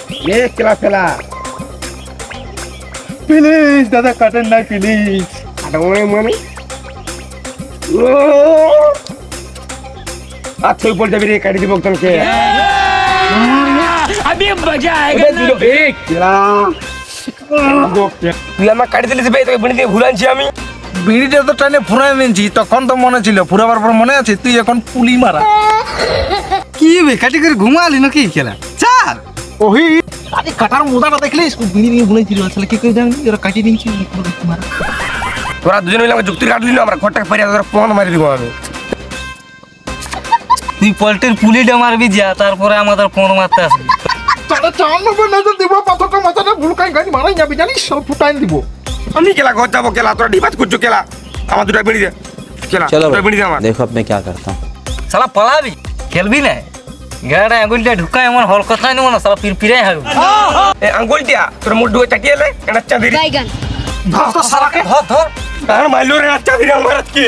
এ খেলা খেলা প্লিজ দাদা কাটেন না প্লিজ। মানে আচ্ছা বল যাবি রে কাটি দিব তোকে अभी मजा आएगा ना। তুই আমার কাটি দিলিস ভাই তোকে বিড়ি দিয়ে ঘুরানছি আমি। বিড়িটা তো টানে ফুরাই নিয়েছি, তখন তো মনে ছিল, ফুরাবার পর মনে আছে তুই এখন পুলি মারা। কি বে কাটি করে ঘুমালি নাকি খেলা চাল ওহি আরে কাটার মোদাটা দেখলে বিড়ি দিয়ে ঘুরাইছিল আসলে কি করে জানি ওরা কাটি দিয়েছি মারা। তোরা দুজন মিলে আমাকে যুক্তি কাটলি না, আমরা ঘরটাকে পারিয়া তোরা পন মারি দিব আমি। তুই পোল্ট্রির পুলিটা মারবি যা, তারপরে আমাদের ফোন মারতে আসবি। তাহলে চাল নম্বর নজর দিব, পাথরটা মাথাটা ভুলকাই গাড়ি মারাই যাবি জানিস, সব ফুটাই দিব। আমি খেলা ঘর যাবো খেলা, তোরা ডিবাজ করছো খেলা, আমার দুটা বিড়ি দে খেলা। चलो দুটা বিড়ি দে আমার। देखो अब मैं क्या करता हूँ। সালা পালাবি, খেলবি না। গাড়া আঙুলটা ঢুকায় এমন হল কথা নিব না, সালা পিরপিরাই হবে। এ আঙ্গুল দিয়া তোর মুখ ঢুকে চাটিয়ে লে, এটা চাঁদি বাইগান ধর তো সারাকে ধর ধর। আর মাইলো রে চাঁদি আমার কি